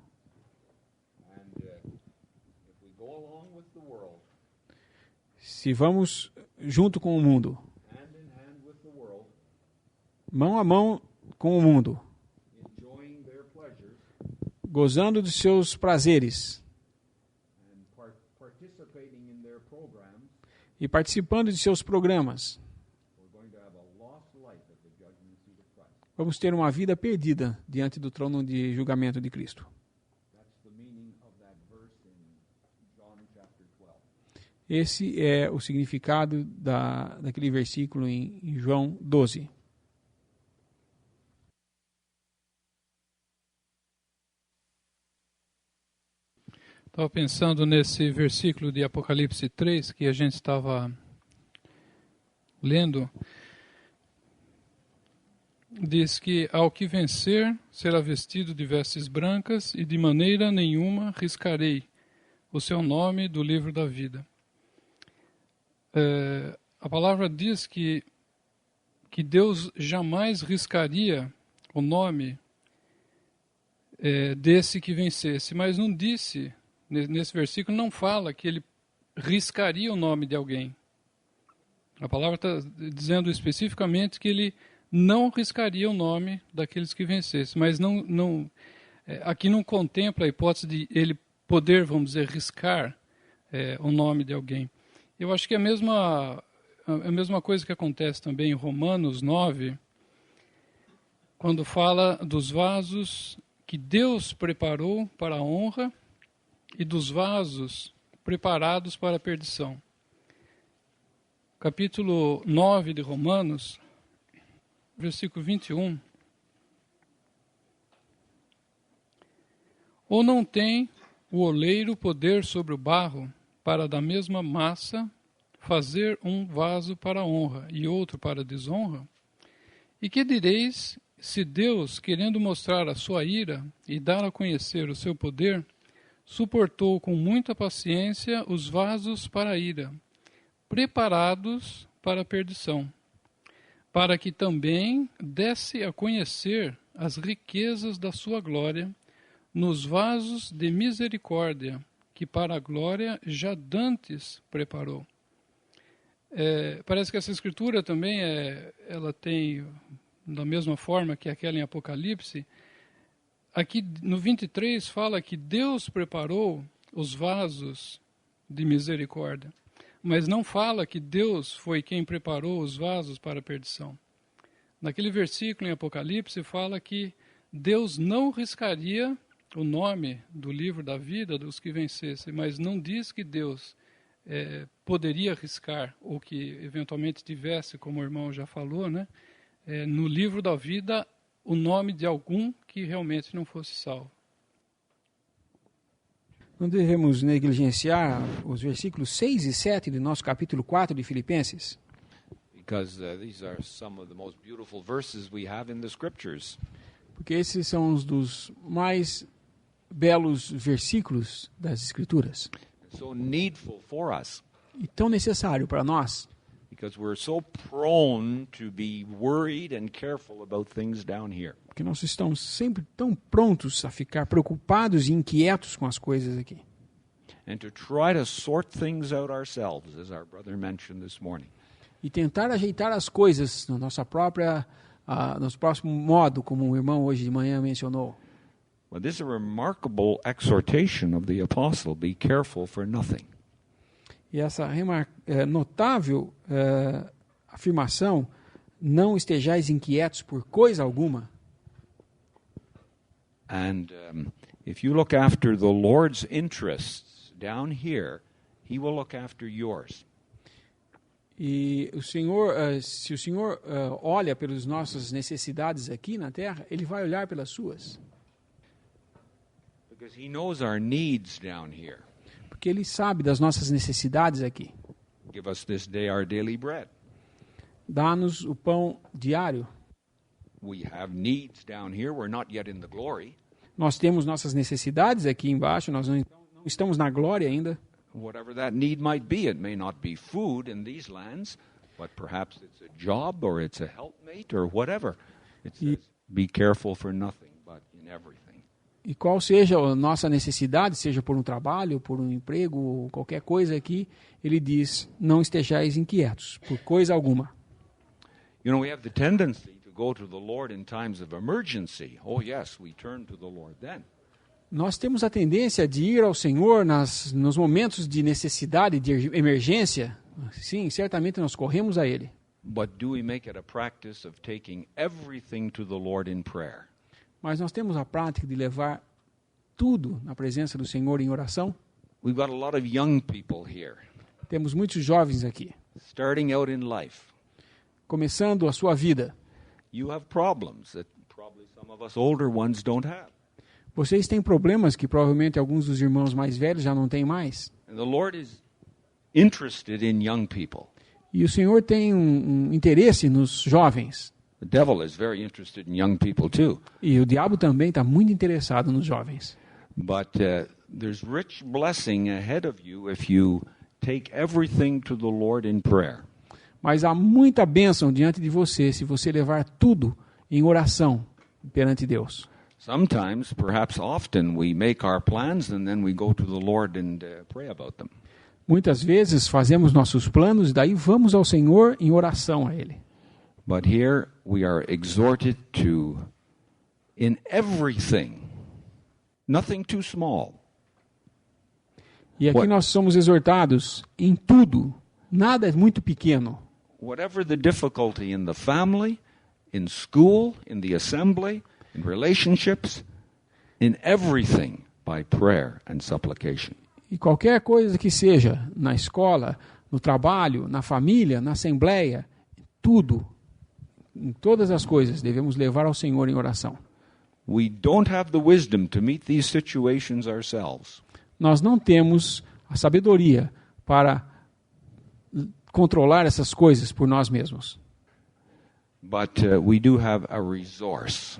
Se vamos junto com o mundo, mão a mão com o mundo, gozando dos seus prazeres e participando de seus programas, vamos ter uma vida perdida diante do trono de julgamento de Cristo. Esse é o significado daquele versículo em João 12. Estava pensando nesse versículo de Apocalipse 3 que a gente estava lendo. Diz que ao que vencer será vestido de vestes brancas e de maneira nenhuma riscarei o seu nome do livro da vida. A palavra diz que Deus jamais riscaria o nome desse que vencesse, mas não disse, nesse versículo não fala que ele riscaria o nome de alguém. A palavra está dizendo especificamente que ele não riscaria o nome daqueles que vencessem, mas aqui não contempla a hipótese de ele poder, vamos dizer, riscar o nome de alguém. Eu acho que é a mesma coisa que acontece também em Romanos 9, quando fala dos vasos que Deus preparou para a honra e dos vasos preparados para a perdição. Capítulo 9 de Romanos, versículo 21. Ou não tem o oleiro poder sobre o barro para da mesma massa fazer um vaso para a honra e outro para a desonra? E que direis se Deus, querendo mostrar a sua ira e dar a conhecer o seu poder, suportou com muita paciência os vasos para a ira, preparados para a perdição, para que também desse a conhecer as riquezas da sua glória nos vasos de misericórdia, que para a glória já dantes preparou. Parece que essa escritura também ela tem, da mesma forma que aquela em Apocalipse, aqui no 23 fala que Deus preparou os vasos de misericórdia. Mas não fala que Deus foi quem preparou os vasos para a perdição. Naquele versículo em Apocalipse fala que Deus não riscaria o nome do livro da vida dos que vencessem, mas não diz que Deus poderia riscar, ou que eventualmente tivesse, como o irmão já falou, né, no livro da vida o nome de algum que realmente não fosse salvo. Não devemos negligenciar os versículos 6 e 7 do nosso capítulo 4 de Filipenses, Because these are some of the most beautiful verses we have in the scriptures. porque esses são os dos mais belos versículos das Escrituras So needful for us. e tão necessário para nós, Because we're so prone to be worried and careful about things down here. porque nós estamos sempre tão prontos a ficar preocupados e inquietos com as coisas aqui. And to try to sort things out ourselves, as our brother mentioned this morning. E tentar ajeitar as coisas na nossa própria, nosso próximo modo, como o irmão hoje de manhã mencionou. Well, this is a remarkable exhortation of the apostle. Be careful for nothing. E essa notável afirmação, não estejais inquietos por coisa alguma. And if you look after the Lord's interests down here, he will look after yours. E o Senhor, se o Senhor olha pelas nossas necessidades aqui na terra, Ele vai olhar pelas suas. Because he knows our needs down here. Porque Ele sabe das nossas necessidades aqui. Give us this day our daily bread. Dá-nos o pão diário. We have needs down here. We're not yet in the glory. Nós temos nossas necessidades aqui embaixo, nós não estamos na glória ainda. Whatever that need might be, it may not be food in these lands, but perhaps it's a job or it's a helpmate or whatever. It says, be careful for nothing, but in everything. E qual seja a nossa necessidade, seja por um trabalho, por um emprego, ou qualquer coisa aqui, ele diz, não estejais inquietos, por coisa alguma. You know, we have the tendency to go to the Lord in times of emergency. Oh yes, we turn to the Lord then. Nós temos a tendência de ir ao Senhor nos momentos de necessidade, de emergência. Sim, certamente nós corremos a Ele. But do we make it a practice of taking everything to the Lord in prayer? Mas nós temos a prática de levar tudo na presença do Senhor em oração. We've got a lot of young people here, Temos muitos jovens aqui, starting out in life. começando a sua vida. You have problems that probably some of us older ones don't have. Vocês têm problemas que provavelmente alguns dos irmãos mais velhos já não têm mais. And the Lord is interested in young people. E o Senhor tem um interesse nos jovens. The devil is very interested in young people too. E o diabo também está muito interessado nos jovens. But there's rich blessing ahead of you if you take everything to the Lord in prayer. Mas há muita bênção diante de você se você levar tudo em oração perante Deus. Sometimes, perhaps often, we make our plans and then we go to the Lord and pray about them. Muitas vezes fazemos nossos planos e daí vamos ao Senhor em oração a Ele. But here we are exhorted to, in everything, nothing too small. E aqui What? nós somos exortados em tudo, nada é muito pequeno. Whatever the difficulty in the family, in school, in the assembly, in relationships, in everything by prayer and supplication. E qualquer coisa que seja, na escola, no trabalho, na família, na assembleia, tudo, em todas as coisas, devemos levar ao Senhor em oração. We don't have the wisdom to meet these situations ourselves. Nós não temos a sabedoria para controlar essas coisas por nós mesmos. But we do have a resource.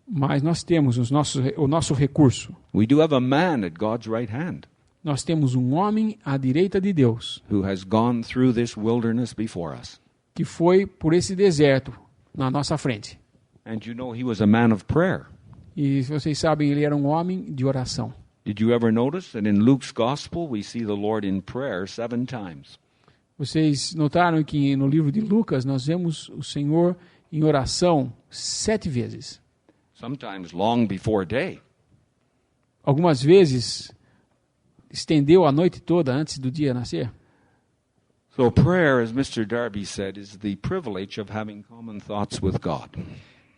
Mas nós temos o nosso recurso. We do have a man at God's right hand Nós temos um homem à direita de Deus, who has gone through this wilderness before us. que foi por esse deserto na nossa frente. And you know he was a man of prayer. E vocês sabem, ele era um homem de oração. Did you ever notice that in Luke's gospel we see the Lord in prayer 7 times? Vocês notaram que no livro de Lucas nós vemos o Senhor em oração 7 vezes. Sometimes long before day. Algumas vezes estendeu a noite toda antes do dia nascer. So prayer, as Mr. Darby said, is the privilege of having common thoughts with God.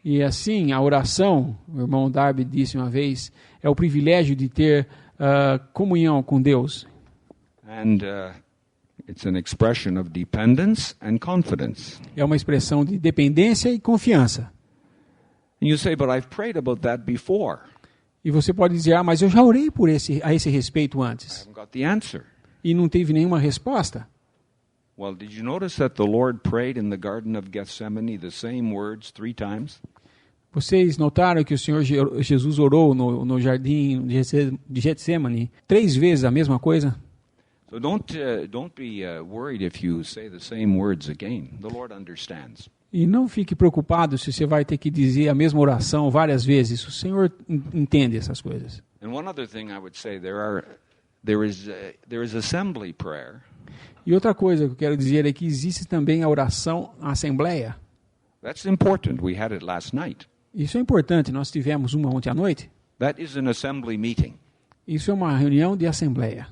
E assim, a oração, o irmão Darby disse uma vez, é o privilégio de ter comunhão com Deus. And it's an expression of dependence and confidence. É uma expressão de dependência e confiança. And you say, but I've prayed about that before. E você pode dizer, mas eu já orei a esse respeito I antes. haven't got the answer. E não teve nenhuma resposta. Well, did you notice that the Lord prayed in the Garden of Gethsemane the same words 3 times? Vocês notaram que o Senhor Jesus orou no jardim de Getsemane 3 vezes a mesma coisa? So don't be worried if you say the same words again. The Lord understands. E não fique preocupado se você vai ter que dizer a mesma oração várias vezes. O Senhor entende essas coisas. And one other thing I would say, there is assembly prayer. E outra coisa que eu quero dizer é que existe também a oração à assembleia. That's important. We had it last night. Isso é importante. Nós tivemos uma ontem à noite. That is an assembly meeting. Isso é uma reunião de assembleia.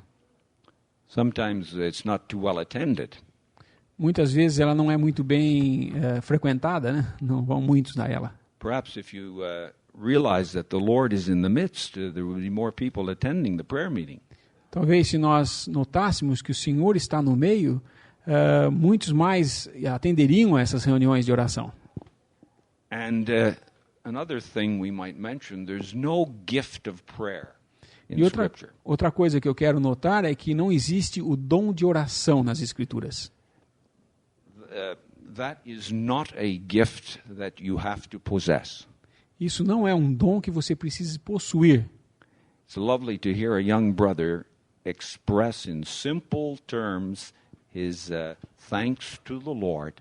Sometimes it's not too well attended. Muitas vezes ela não é muito bem frequentada, né? Não vão muitos a ela. Perhaps if you realize that the Lord is in the midst, there will be more people attending the prayer meeting. Talvez se nós notássemos que o Senhor está no meio, muitos mais atenderiam a essas reuniões de oração. And another thing we might mention, there's no gift of prayer in E Scripture. outra coisa que eu quero notar é que não existe o dom de oração nas Escrituras. That is not a gift that you have to possess. Isso não é um dom que você precisa possuir. It's lovely to hear a young brother express in simple terms his thanks to the Lord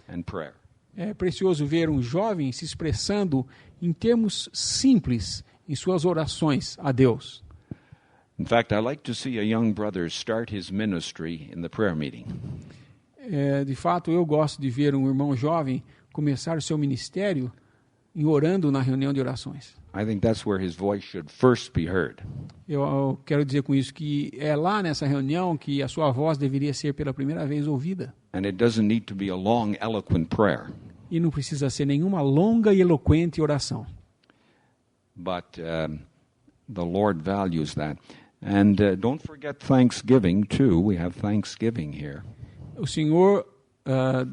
and prayer. É precioso ver um jovem se expressando em termos simples em suas orações a Deus. In fact, I like to see a young brother start his ministry in the prayer meeting. De fato, eu gosto de ver um irmão jovem começar o seu ministério orando na reunião de orações. I think that's where his voice should first be heard. Eu quero dizer com isso que é lá nessa reunião que a sua voz deveria ser pela primeira vez ouvida. And it doesn't need to be a long, eloquent prayer. E não precisa ser nenhuma longa e eloquente oração. But the Lord values that. And don't forget Thanksgiving, too. We have Thanksgiving here. O Senhor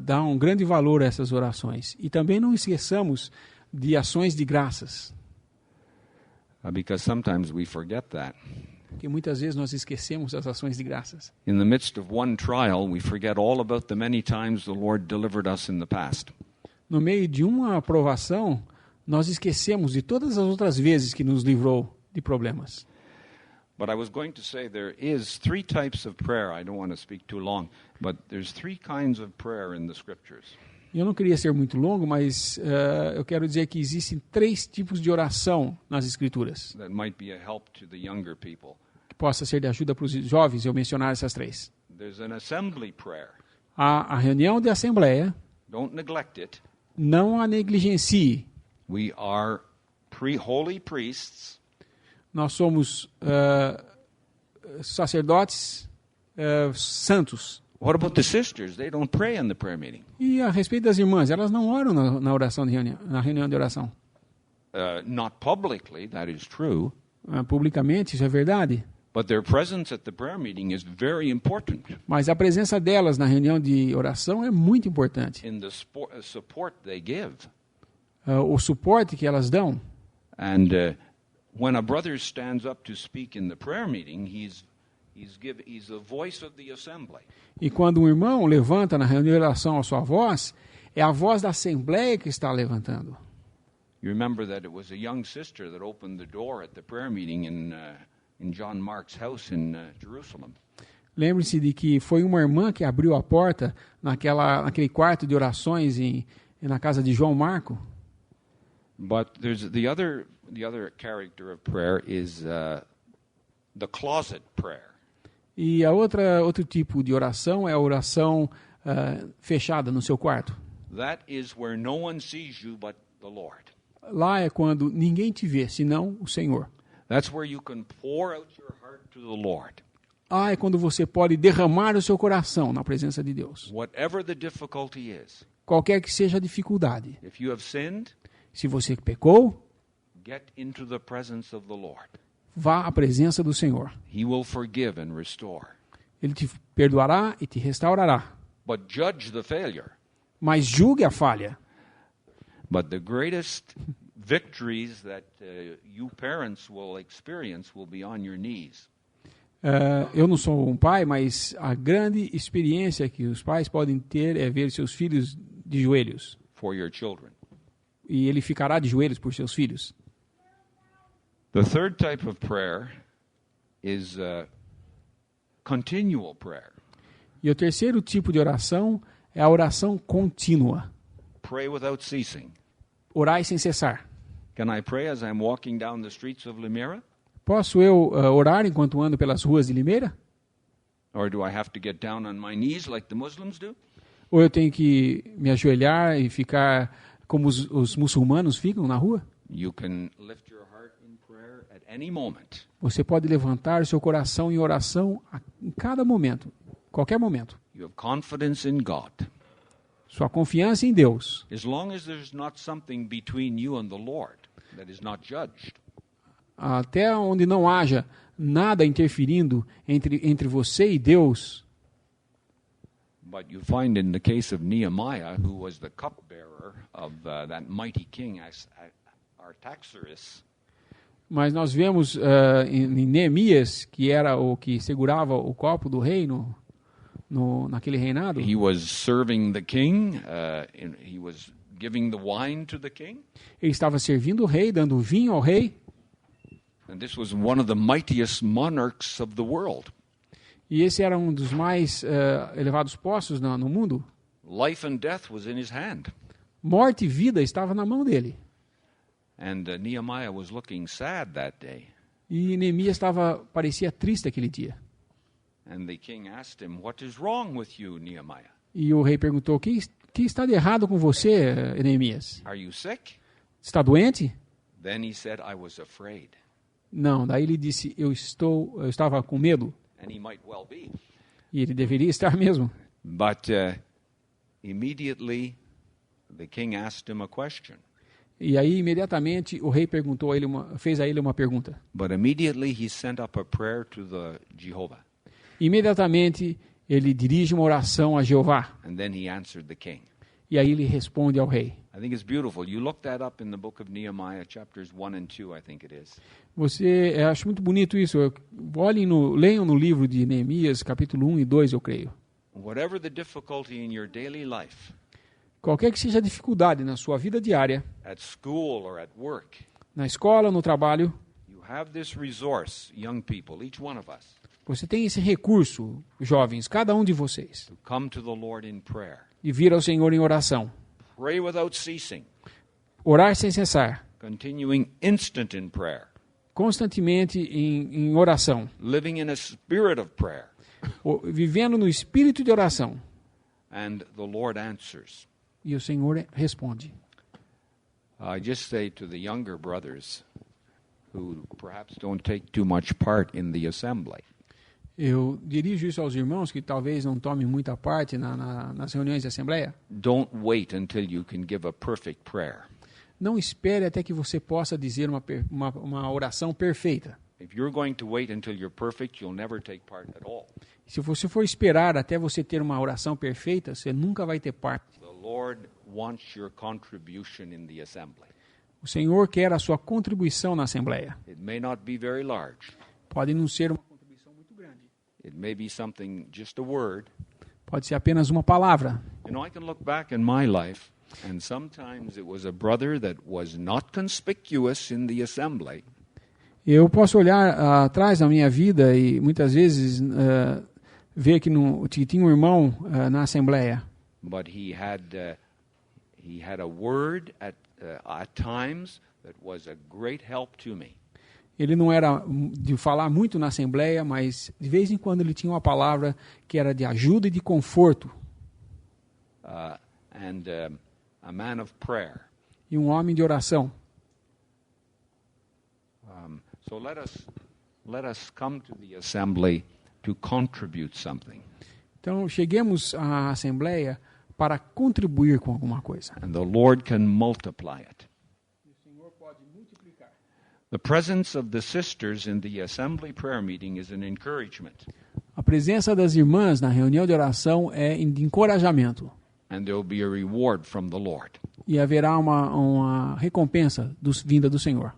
dá um grande valor a essas orações. E também não esqueçamos de ações de graças. Because sometimes we forget that. Porque muitas vezes nós esquecemos as ações de graças. In the midst of one trial, we forget all about the many times the Lord delivered us in the past. No meio de uma aprovação, nós esquecemos de todas as outras vezes que nos livrou de problemas. But I was going to say there is 3 types of prayer. I don't want to speak too long, but there's 3 kinds of prayer in the Scriptures. Eu não queria ser muito longo, mas eu quero dizer que existem 3 tipos de oração nas Escrituras. That might be a help to the younger people. Que possa ser de ajuda para os jovens eu mencionar essas 3. There's an assembly prayer. A reunião de assembleia, Don't neglect it. não a negligencie. We are holy priests. Nós somos sacerdotes santos. What about the sisters? They don't pray in the prayer meeting. E a respeito das irmãs, elas não oram na oração de reunião, na reunião de oração. Not publicly, that is true. Publicamente, isso é verdade. But their presence at the prayer meeting is very important Mas a presença delas na reunião de oração é muito importante. in the support they give. O suporte que elas dão. And when a brother stands up to speak in the prayer meeting, he's the voice of the assembly. E quando um irmão levanta na reunião de oração a sua voz, é a voz da assembleia que está levantando. You remember that it was a young sister that opened the door at the prayer meeting in John Mark's house in Jerusalem. Lembre-se de que foi uma irmã que abriu a porta naquele quarto de orações na casa de João Marco. But there's the other character of prayer is the closet prayer. E outro tipo de oração é a oração fechada no seu quarto. That is where no one sees you but the Lord. Lá é quando ninguém te vê, senão o Senhor. That's where you can pour out your heart to the Lord. É quando você pode derramar o seu coração na presença de Deus. Whatever the difficulty is. Qualquer que seja a dificuldade. If you have sinned, se você pecou, get into the presence of the Lord. Vá à presença do Senhor. He will forgive and restore. Ele te perdoará e te restaurará. But judge the failure. Mas julgue a falha. But the greatest victories that you parents will experience will be on your knees. Eu não sou um pai, mas a grande experiência que os pais podem ter é ver seus filhos de joelhos. For your children. E ele ficará de joelhos por seus filhos. The third type of prayer is continual prayer. E o terceiro tipo de oração é a oração contínua. Pray without ceasing. Orai sem cessar. Can I pray as I'm walking down the streets of Limeira? Posso eu orar enquanto ando pelas ruas de Limeira? Or do I have to get down on my knees like the Muslims do? Ou eu tenho que me ajoelhar e ficar como os muçulmanos ficam na rua? You can lift your heart in prayer at any moment. Você pode levantar o seu coração em oração em cada momento, qualquer momento. You have confidence in God. Sua confiança em Deus. As long as there's not something between you and the Lord that is not judged. Até onde não haja nada interferindo entre você e Deus. But you find in the case of Nehemiah, who was the cupbearer of that mighty king Artaxerxes. Mas nós vemos em Neemias, que era o que segurava o copo do rei naquele reinado. He was serving the king. He was giving the wine to the king. Ele estava servindo o rei, dando vinho ao rei. And this was one of the mightiest monarchs of the world. E esse era um dos mais elevados postos no mundo. Life and death was in his hand. Morte e vida estava na mão dele. And Nehemiah was looking sad that day. E Neemias parecia triste aquele dia. And the king asked him, "What is wrong with you, Nehemiah?" E o rei perguntou: que está de errado com você, Neemias? Are you sick? Está doente? Then he said, "I was afraid." Não, daí ele disse: eu estava com medo. And he might well be. E ele deveria estar mesmo. But immediately the king asked him a question. E aí imediatamente o rei fez a ele uma pergunta. But immediately he sent up a prayer to the Jehovah. Imediatamente ele dirige uma oração a Jeová. And then he answered the king. E aí ele responde ao rei. I think it's beautiful. You look that up in the book of Nehemiah, chapters 1 and 2, I think it is. Eu acho muito bonito isso. Leiam no livro de Neemias, capítulo 1 e 2, eu creio. Whatever the difficulty in your daily life, qualquer que seja a dificuldade na sua vida diária, at school or at work, na escola, no trabalho, you have this resource, young people, each one of us, você tem esse recurso, jovens, cada um de vocês, to come to the Lord in prayer. De vir ao Senhor em oração. Pray without ceasing. Orar sem cessar. Continuing instant in prayer. Constantemente em oração. Living in a spirit of prayer. Vivendo no espírito de oração. And the Lord answers. E o Senhor responde. I just say to the younger brothers who perhaps don't take too much part in the assembly. Eu dirijo isso aos irmãos que talvez não tomem muita parte nas reuniões de assembleia. Don't wait until you can give a perfect prayer. Não espere até que você possa dizer uma oração perfeita. If you're going to wait until you're perfect, you'll never take part at all. Se você for esperar até você ter uma oração perfeita, você nunca vai ter parte. The Lord wants your contribution in the assembly. O Senhor quer a sua contribuição na assembleia. It may not be very large. Pode não ser uma It may be something, just a word. Pode ser apenas uma palavra. You know, I can look back in my life, and sometimes it was a brother that was not conspicuous in the assembly. Eu posso olhar atrás da minha vida e muitas vezes ver que tinha um irmão na assembleia. But he had a word at times that was a great help to me. Ele não era de falar muito na assembleia, mas de vez em quando ele tinha uma palavra que era de ajuda e de conforto. And a man of prayer. E um homem de oração. So let us come to the assembly to contribute something. Então, cheguemos à Assembleia para contribuir com alguma coisa. And the Lord can multiply it. The presence of the sisters in the assembly prayer meeting is an encouragement. A presença das irmãs na reunião de oração é de encorajamento. And there will be a reward from the Lord. E haverá uma recompensa vinda do Senhor.